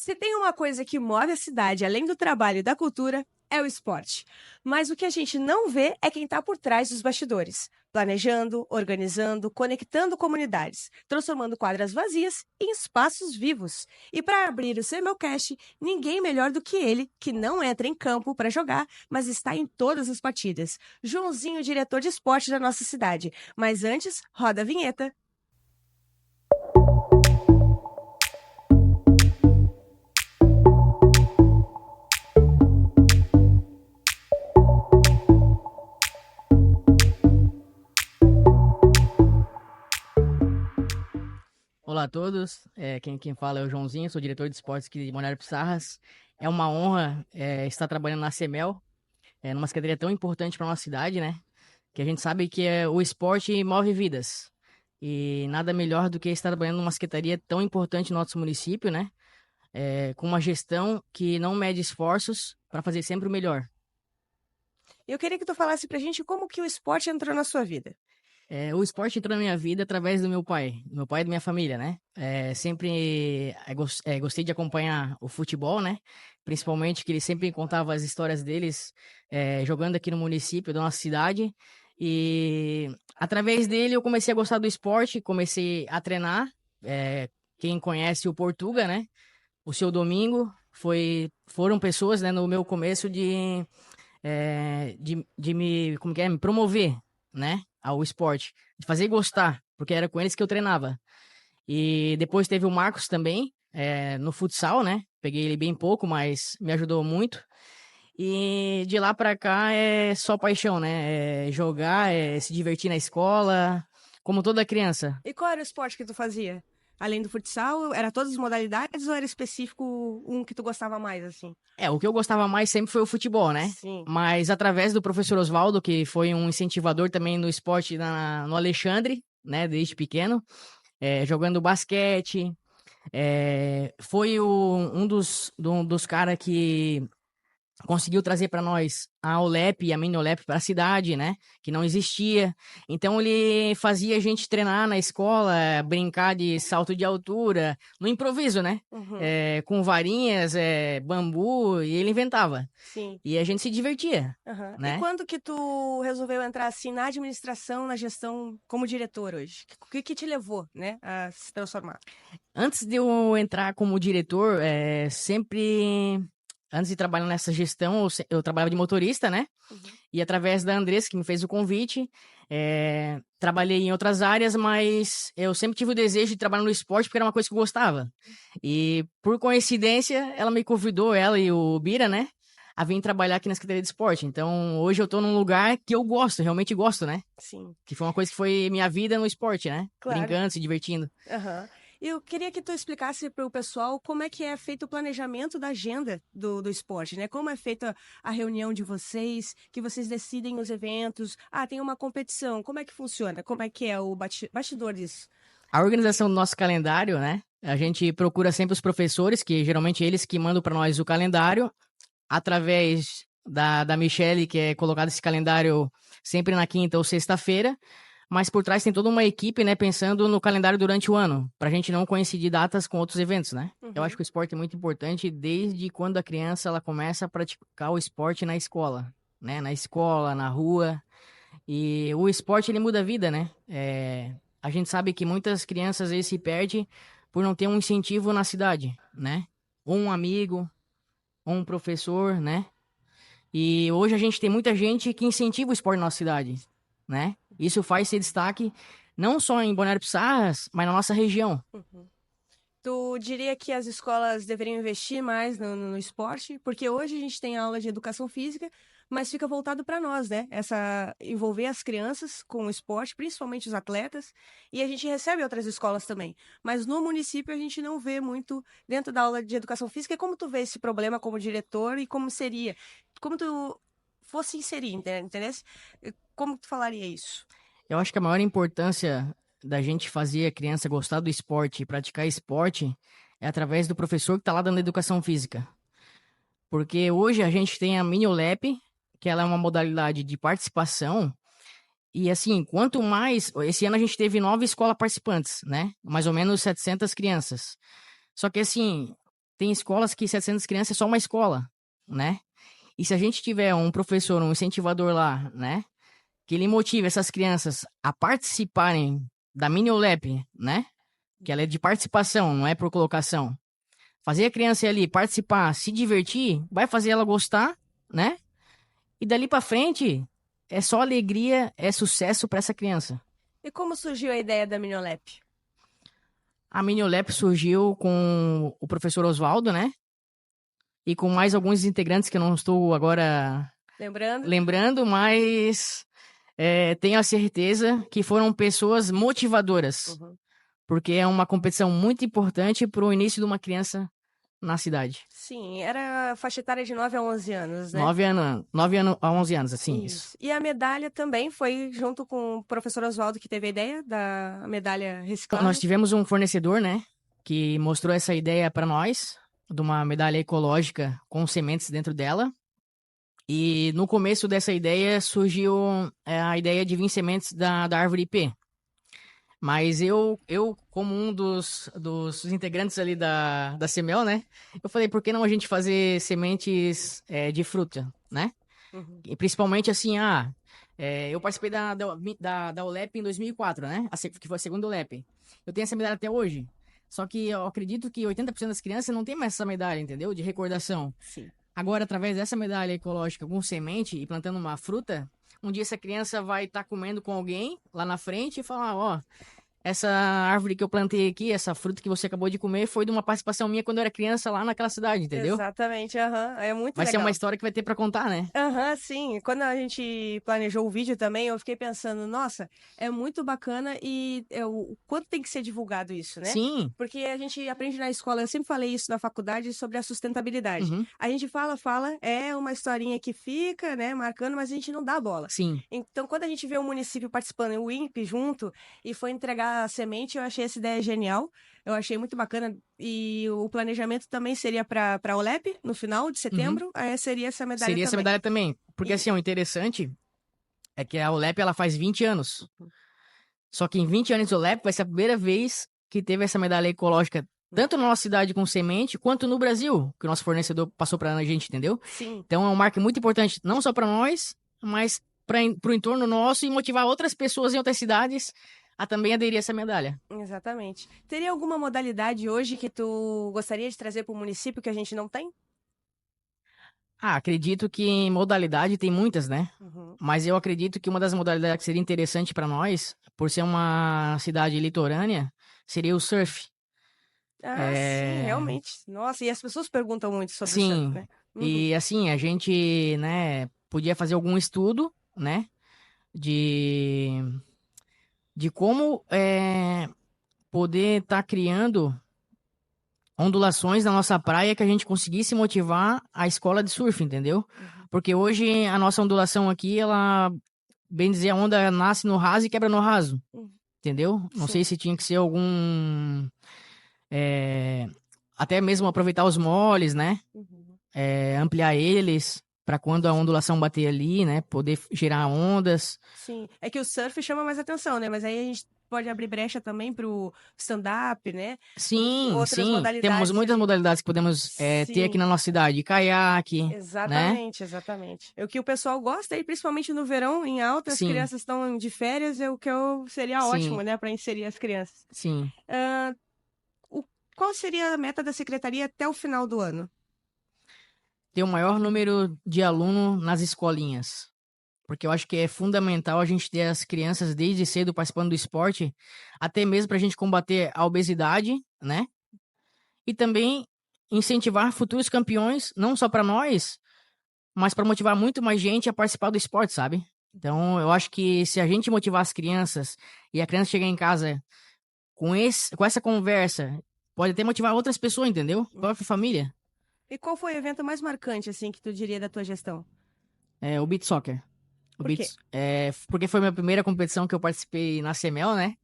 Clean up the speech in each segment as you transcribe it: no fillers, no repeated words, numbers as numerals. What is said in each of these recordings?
Se tem uma coisa que move a cidade, além do trabalho e da cultura, é o esporte. Mas o que a gente não vê é quem está por trás dos bastidores, planejando, organizando, conectando comunidades, transformando quadras vazias em espaços vivos. E para abrir o Semelcast, ninguém melhor do que ele, que não entra em campo para jogar, mas está em todas as partidas. Joãozinho, diretor de esporte da nossa cidade. Mas antes, roda a vinheta. Olá a todos, quem fala é o Joãozinho, sou diretor de esportes aqui de Balneário Pissarras. É uma honra estar trabalhando na CEMEL, numa secretaria tão importante para nossa cidade, né? Que a gente sabe que o esporte move vidas. E nada melhor do que estar trabalhando numa secretaria tão importante no nosso município, né? Com uma gestão que não mede esforços para fazer sempre o melhor. Eu queria que tu falasse pra gente como que o esporte entrou na sua vida. O esporte entrou na minha vida através do meu pai e da minha família, né? Sempre gostei de acompanhar o futebol, né? Principalmente que ele sempre contava as histórias deles jogando aqui no município da nossa cidade. E através dele eu comecei a gostar do esporte, comecei a treinar. Quem conhece o Portuga, né? O seu Domingo foram pessoas, né, no meu começo me promover, né, ao esporte, de fazer gostar, porque era com eles que eu treinava. E depois teve o Marcos também, no futsal, né, peguei ele bem pouco, mas me ajudou muito. E de lá pra cá é só paixão, né, jogar, se divertir na escola, como toda criança. E qual era o esporte que tu fazia? Além do futsal, era todas as modalidades ou era específico um que tu gostava mais, assim? O que eu gostava mais sempre foi o futebol, né? Sim. Mas através do professor Oswaldo, que foi um incentivador também no esporte no Alexandre, né, desde pequeno, jogando basquete, foi um dos caras que conseguiu trazer para nós a OLEP e a mini OLEP para a cidade, né? Que não existia. Então ele fazia a gente treinar na escola, brincar de salto de altura, no improviso, né? Uhum. Com varinhas, bambu, e ele inventava. Sim. E a gente se divertia, Uhum. E né? quando que tu resolveu entrar assim na administração, na gestão, como diretor hoje? O que te levou, né, a se transformar? Antes de eu entrar como diretor, antes de trabalhar nessa gestão, eu trabalhava de motorista, né? Uhum. E através da Andressa, que me fez o convite, trabalhei em outras áreas, mas eu sempre tive o desejo de trabalhar no esporte porque era uma coisa que eu gostava. E por coincidência, ela me convidou, ela e o Bira, né? A vir trabalhar aqui na Secretaria de Esporte. Então, hoje eu tô num lugar que eu gosto, realmente gosto, né? Sim, Que foi uma coisa que foi minha vida no esporte, né? claro. Brincando, se divertindo. Aham. Eu queria que tu explicasse para o pessoal como é que é feito o planejamento da agenda do esporte, né? Como é feita a reunião de vocês, que vocês decidem os eventos. Ah, tem uma competição. Como é que funciona? Como é que é o bastidor disso? A organização do nosso calendário, né? A gente procura sempre os professores, que geralmente eles que mandam para nós o calendário, através da Michelle, que é colocado esse calendário sempre na quinta ou sexta-feira. Mas por trás tem toda uma equipe, né, pensando no calendário durante o ano, pra gente não coincidir datas com outros eventos, né? Eu acho Uhum. que o esporte é muito importante desde quando a criança ela começa a praticar o esporte na escola, né? Na escola, na rua. E o esporte ele muda a vida, né? A gente sabe que muitas crianças às vezes se perdem por não ter um incentivo na cidade, né? Ou um amigo, ou um professor, né? E hoje a gente tem muita gente que incentiva o esporte na nossa cidade, né? Isso faz ser destaque não só em Balneário Pissarras, mas na nossa região. Uhum. Tu diria que as escolas deveriam investir mais no esporte? Porque hoje a gente tem aula de educação física, mas fica voltado para nós, né? Envolver as crianças com o esporte, principalmente os atletas, e a gente recebe outras escolas também. Mas no município a gente não vê muito dentro da aula de educação física. E como tu vê esse problema como diretor e como seria? Como tu fosse inserir, entendeu? Como tu falaria isso? Eu acho que a maior importância da gente fazer a criança gostar do esporte e praticar esporte é através do professor que está lá dando educação física. Porque hoje a gente tem a Mini OLEP, que ela é uma modalidade de participação. E assim, quanto mais. Esse ano a gente teve 9 escolas participantes, né? Mais ou menos 700 crianças. Só que assim, tem escolas que 700 crianças é só uma escola, né? E se a gente tiver um professor, um incentivador lá, né? Que ele motive essas crianças a participarem da mini OLEP, né? Que ela é de participação, não é por colocação. Fazer a criança ir ali participar, se divertir, vai fazer ela gostar, né? E dali pra frente, é só alegria, é sucesso pra essa criança. E como surgiu a ideia da Minolep? A mini OLEP surgiu com o professor Oswaldo, né? E com mais alguns integrantes que eu não estou agora lembrando, mas tenho a certeza que foram pessoas motivadoras. Uhum. Porque é uma competição muito importante para o início de uma criança na cidade. Sim, era faixa etária de 9 a 11 anos, né? 9 anos a 11 anos, assim, isso. E a medalha também foi junto com o professor Oswaldo que teve a ideia da medalha reciclável? Nós tivemos um fornecedor, né, que mostrou essa ideia para nós, de uma medalha ecológica com sementes dentro dela. E no começo dessa ideia surgiu a ideia de vir sementes da árvore IP. Mas eu como um dos integrantes ali da CMEL, né? Eu falei, por que não a gente fazer sementes de fruta, né? Uhum. E principalmente assim, eu participei da OLEP em 2004, né? Que foi a segunda OLEP. Eu tenho essa medalha até hoje. Só que eu acredito que 80% das crianças não tem mais essa medalha, entendeu? De recordação. Sim. Agora, através dessa medalha ecológica com semente e plantando uma fruta, um dia essa criança vai estar comendo com alguém lá na frente e falar, ó, essa árvore que eu plantei aqui, essa fruta que você acabou de comer, foi de uma participação minha quando eu era criança lá naquela cidade, entendeu? Exatamente, aham. É muito Vai legal. ser uma história que vai ter pra contar, né? Aham, sim. Quando a gente planejou o vídeo também, eu fiquei pensando, nossa, é muito bacana e o quanto tem que ser divulgado isso, né? Sim. Porque a gente aprende na escola, eu sempre falei isso na faculdade, sobre a sustentabilidade. Uhum. A gente fala, é uma historinha que fica, né, marcando, mas a gente não dá bola. Sim. Então, quando a gente vê o município participando, o INPE junto, e foi entregar a semente, eu achei essa ideia genial. Eu achei muito bacana. E o planejamento também seria para a OLEP, no final de setembro. Aí seria essa medalha Seria também. essa medalha também. Porque, assim, o interessante é que a OLEP, ela faz 20 anos. Só que em 20 anos de OLEP vai ser a primeira vez que teve essa medalha ecológica, tanto na nossa cidade com semente, quanto no Brasil, que o nosso fornecedor passou para a gente, entendeu? Sim. Então é um marco muito importante, não só para nós, mas para o entorno nosso e motivar outras pessoas em outras cidades a também aderir a essa medalha. Exatamente. Teria alguma modalidade hoje que tu gostaria de trazer para o município que a gente não tem? Acredito que modalidade tem muitas, né? Uhum. Mas eu acredito que uma das modalidades que seria interessante para nós, por ser uma cidade litorânea, seria o surf. Sim, realmente. Nossa, e as pessoas perguntam muito sobre o Sim. surf, né? Uhum. E assim, a gente, né, podia fazer algum estudo, né, de como poder estar criando ondulações na nossa praia que a gente conseguisse motivar a escola de surf, entendeu? Uhum. Porque hoje a nossa ondulação aqui, ela, bem dizer, a onda nasce no raso e quebra no raso, entendeu? Não sei se tinha que ser algum... até mesmo aproveitar os moles, né? Uhum. Ampliar eles para quando a ondulação bater ali, né? Poder gerar ondas. Sim, é que o surf chama mais atenção, né? Mas aí a gente pode abrir brecha também pro stand-up, né? Sim, Outras sim. modalidades Temos muitas ali. modalidades que podemos ter aqui na nossa cidade. Caiaque, né? Exatamente, exatamente. É o que o pessoal gosta, e principalmente no verão, em alta, as Sim. crianças estão de férias, é o que seria Sim. ótimo, né? Para inserir as crianças. Sim. Qual seria a meta da secretaria até o final do ano? Ter o maior número de alunos nas escolinhas. Porque eu acho que é fundamental a gente ter as crianças desde cedo participando do esporte, até mesmo para a gente combater a obesidade, né? E também incentivar futuros campeões, não só para nós, mas para motivar muito mais gente a participar do esporte, sabe? Então, eu acho que se a gente motivar as crianças e a criança chegar em casa com essa conversa, pode até motivar outras pessoas, entendeu? A própria família. E qual foi o evento mais marcante, assim, que tu diria da tua gestão? O Beach Soccer. Por quê? Porque foi a minha primeira competição que eu participei na CMEL, né?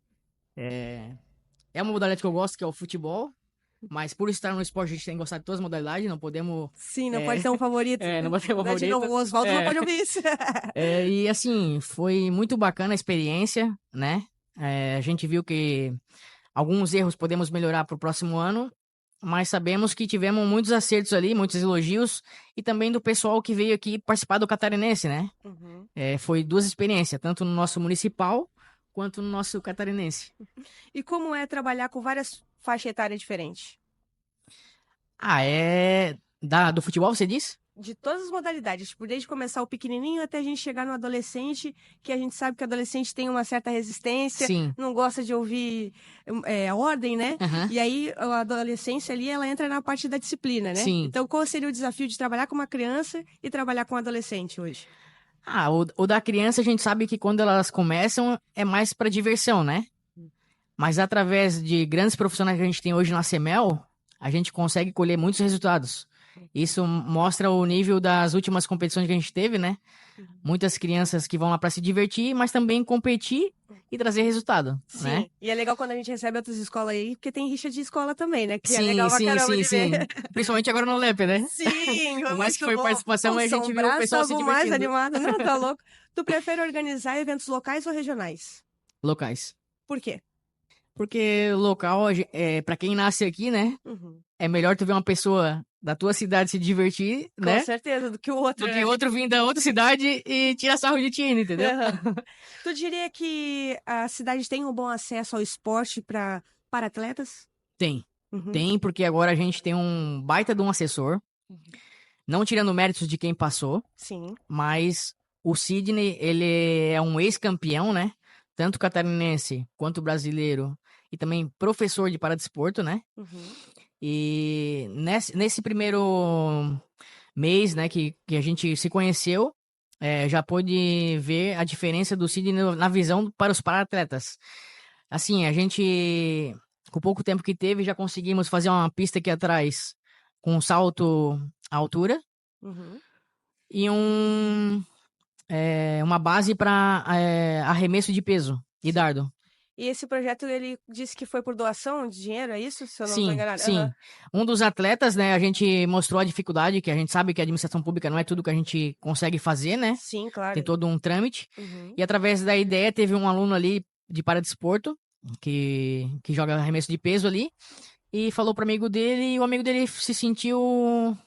É uma modalidade que eu gosto, que é o futebol. Mas por estar no esporte, a gente tem que gostar de todas as modalidades, não podemos... Sim, não pode ter um favorito. não pode ter um favorito. O Oswaldo não pode ouvir isso. E assim, foi muito bacana a experiência, né? A gente viu que alguns erros podemos melhorar para o próximo ano. mas sabemos que tivemos muitos acertos ali, muitos elogios, e também do pessoal que veio aqui participar do Catarinense, né? Uhum. Foi 2 experiências, tanto no nosso municipal quanto no nosso Catarinense. E como é trabalhar com várias faixas etárias diferentes? Do futebol, você disse? De todas as modalidades, tipo, desde começar o pequenininho até a gente chegar no adolescente, que a gente sabe que o adolescente tem uma certa resistência, Sim. não gosta de ouvir a ordem, né? Aham. E aí a adolescência ali, ela entra na parte da disciplina, né? Sim. Então, qual seria o desafio de trabalhar com uma criança e trabalhar com um adolescente hoje? O da criança a gente sabe que quando elas começam é mais para diversão, né? Mas através de grandes profissionais que a gente tem hoje na CEMEL, a gente consegue colher muitos resultados. Isso mostra o nível das últimas competições que a gente teve, né? Muitas crianças que vão lá para se divertir, mas também competir e trazer resultado, Sim, né? e é legal quando a gente recebe outras escolas aí, porque tem rixa de escola também, né? Que é Sim, legal pra sim, caramba sim, de ver. sim. Principalmente agora no LEP, né? Sim, Por foi mais que muito foi bom. participação, O a São gente viu o Brás pessoal se tava mais divertindo. animado. Não, tá louco? Tu prefere organizar eventos locais ou regionais? Locais. Por quê? Porque local, para quem nasce aqui, né? Uhum. É melhor tu ver uma pessoa da tua cidade se divertir, Com né? certeza, do que o outro, Do que né? outro vir da outra cidade e tirar sarro de ti, entendeu? Aham. Tu diria que a cidade tem um bom acesso ao esporte para atletas? Tem. Uhum. Tem, porque agora a gente tem um baita de um assessor. Não tirando méritos de quem passou, Sim. mas o Sidney, ele é um ex-campeão, né? Tanto catarinense quanto brasileiro. E também professor de paradesporto, né? Uhum. E nesse primeiro mês, né, que a gente se conheceu, já pôde ver a diferença do Sidney na visão para os para-atletas. Assim, a gente, com pouco tempo que teve, já conseguimos fazer uma pista aqui atrás com um salto à altura Uhum. e uma base para arremesso de peso e Sim. dardo. E esse projeto, ele disse que foi por doação de dinheiro, é isso? Se eu não estou Sim, enganada. Aham. sim. Um dos atletas, né, a gente mostrou a dificuldade, que a gente sabe que a administração pública não é tudo que a gente consegue fazer, né? Sim, Tem claro. todo um trâmite. Uhum. E através da ideia, teve um aluno ali de paradesporto, que joga arremesso de peso ali, e falou pro amigo dele, e o amigo dele se sentiu,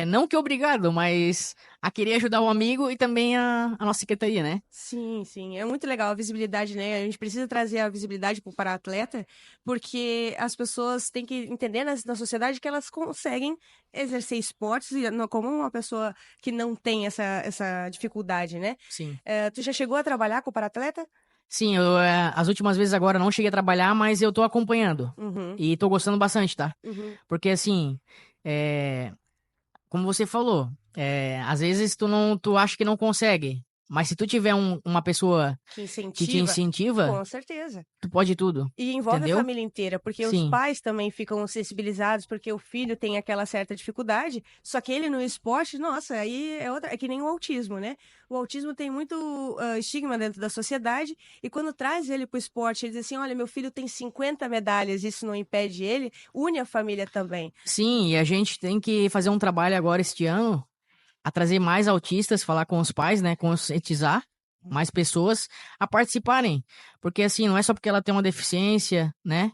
não que obrigado, mas a querer ajudar o amigo e também a nossa secretaria, né? Sim, sim. É muito legal a visibilidade, né? A gente precisa trazer a visibilidade para atleta, porque as pessoas têm que entender na sociedade que elas conseguem exercer esportes como uma pessoa que não tem essa dificuldade, né? Sim. Tu já chegou a trabalhar com para-atleta? Sim, as últimas vezes agora não cheguei a trabalhar, mas eu tô acompanhando. Uhum, E tô gostando bastante, tá? uhum. Porque assim, como você falou, às vezes tu acha que não consegue, mas se tu tiver uma pessoa Que que te incentiva? incentiva, Com certeza. tu pode tudo, E envolve a entendeu? família inteira, porque os Sim, pais também ficam sensibilizados, porque o filho tem aquela certa dificuldade, só que ele no esporte, nossa, aí é que nem o autismo, né? O autismo tem muito estigma dentro da sociedade, e quando traz ele para o esporte, ele diz assim: olha, meu filho tem 50 medalhas, isso não impede ele, une a família também. sim, e a gente tem que fazer um trabalho agora este ano a trazer mais autistas, falar com os pais, né, conscientizar mais pessoas a participarem, porque assim, não é só porque ela tem uma deficiência, né?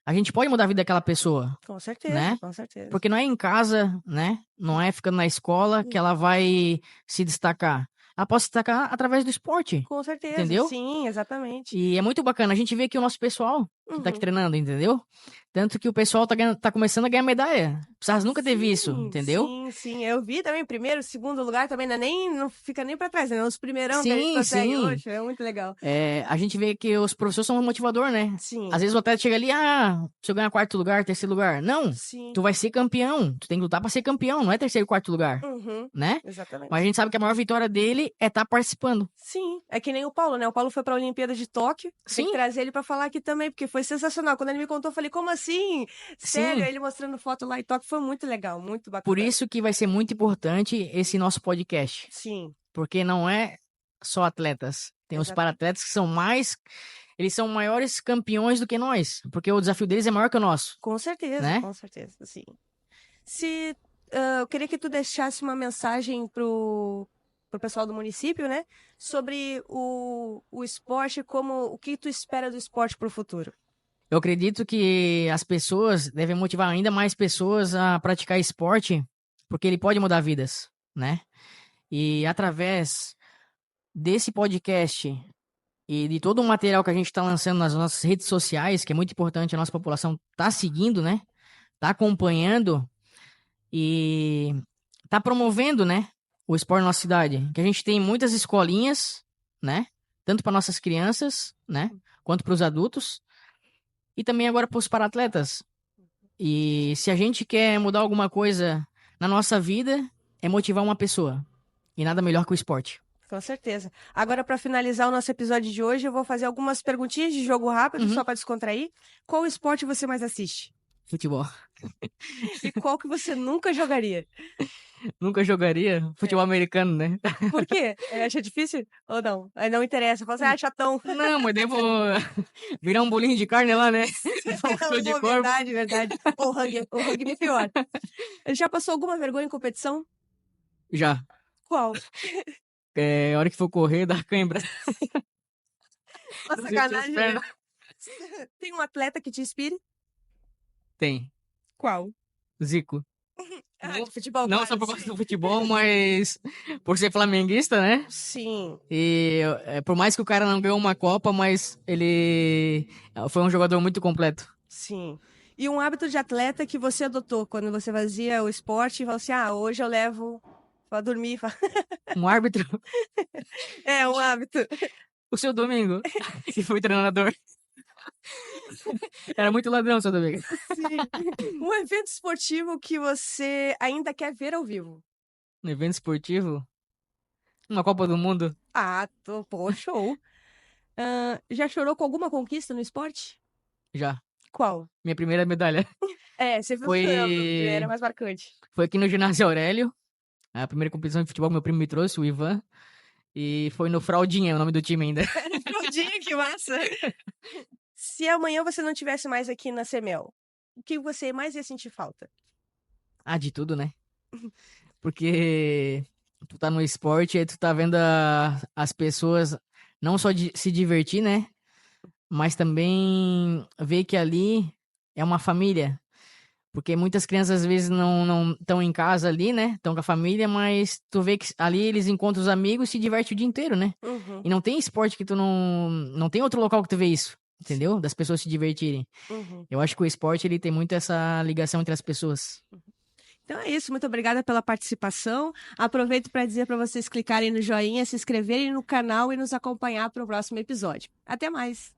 A gente pode mudar a vida daquela pessoa, Com certeza, né? com certeza. Porque não é em casa, né? Não é ficando na escola que ela vai se destacar. Ela pode se destacar através do esporte, Com certeza, entendeu? sim, exatamente. E é muito bacana. A gente vê que o nosso pessoal que tá aqui Uhum. treinando, entendeu? Tanto que o pessoal tá começando a ganhar medalha. Precisava nunca ter visto, Sim, entendeu? sim, sim. Eu vi também primeiro, segundo lugar também, não fica nem pra trás, né? Os primeirão que a gente Sim, consegue sim. hoje, é muito legal. A gente vê que os professores são um motivador, né? Às Sim, vezes o atleta chega ali, se eu ganhar quarto lugar, terceiro lugar. Não, sim. tu vai ser campeão. Tu tem que lutar pra ser campeão, não é terceiro, quarto lugar, Uhum, né? Mas a exatamente. gente sabe que a maior vitória dele é estar participando. Sim, é que nem o Paulo, né? O Paulo foi pra Olimpíada de Tóquio, tem que Sim, trazer ele pra falar aqui também, porque foi sensacional. Quando ele me contou, eu falei, como assim? Sério? sim. Ele mostrando foto lá em Tóquio foi muito legal, muito Por bacana. isso que vai ser muito importante esse nosso podcast. Sim, Porque não é só atletas. Tem os exatamente. para-atletas que são mais. Eles são maiores campeões do que nós. Porque o desafio deles é maior que o nosso, né? Com certeza, sim. Se eu queria que tu deixasse uma mensagem pro pessoal do município, né? Sobre o esporte, como o que tu espera do esporte pro futuro. Eu acredito que as pessoas devem motivar ainda mais pessoas a praticar esporte, porque ele pode mudar vidas, né? E através desse podcast e de todo o material que a gente está lançando nas nossas redes sociais, que é muito importante a nossa população tá seguindo, né? Tá acompanhando e tá promovendo, né? O esporte na nossa cidade. Que a gente tem muitas escolinhas, né? Tanto para nossas crianças, né? Quanto para os adultos. E também agora para os para-atletas. E se a gente quer mudar alguma coisa na nossa vida, é motivar uma pessoa. E nada melhor que o esporte. Com certeza. Agora, para finalizar o nosso episódio de hoje, eu vou fazer algumas perguntinhas de jogo rápido, só para descontrair. Qual esporte você mais assiste? Futebol. E qual que você nunca jogaria? Nunca jogaria futebol americano, né? Por quê? Acha difícil ou não? Aí não interessa. Fala assim, chatão. Não, mas devo virar um bolinho de carne lá, né? Um de corpo. Verdade, verdade. O rugby é pior. Já passou alguma vergonha em competição? Já. Qual? A hora que for correr, dá cãibra. Uma sacanagem. Né? Tem um atleta que te inspire? Tem. Qual? Zico. De futebol, não claro, só por causa do futebol, mas por ser flamenguista, né? Sim. E por mais que o cara não ganhou uma Copa, mas ele foi um jogador muito completo. Sim. E um hábito de atleta que você adotou quando você fazia o esporte e falou assim, hoje eu levo pra dormir. Um árbitro? Um hábito. O seu Domingo, que foi treinador. Era muito ladrão, seu Domingo. Sim. Um evento esportivo que você ainda quer ver ao vivo? Um evento esportivo? Uma Copa do Mundo? Pô, show. Já chorou com alguma conquista no esporte? Já. Qual? Minha primeira medalha. Você viu que era mais marcante. Foi aqui no Ginásio Aurélio. A primeira competição de futebol que meu primo me trouxe, o Ivan. E foi no Fraldinha, o nome do time ainda. Fraldinha, que massa! Se amanhã você não tivesse mais aqui na CEMEL, o que você mais ia sentir falta? De tudo, né? Porque tu tá no esporte e tu tá vendo as pessoas não só se divertir, né? Mas também ver que ali é uma família. Porque muitas crianças às vezes não estão em casa ali, né? Estão com a família, mas tu vê que ali eles encontram os amigos e se divertem o dia inteiro, né? Uhum. E não tem esporte que tu não tem outro local que tu vê isso, entendeu? Das pessoas se divertirem. Uhum. Eu acho que o esporte ele tem muito essa ligação entre as pessoas. Então é isso, muito obrigada pela participação. Aproveito para dizer para vocês clicarem no joinha, se inscreverem no canal e nos acompanhar para o próximo episódio. Até mais!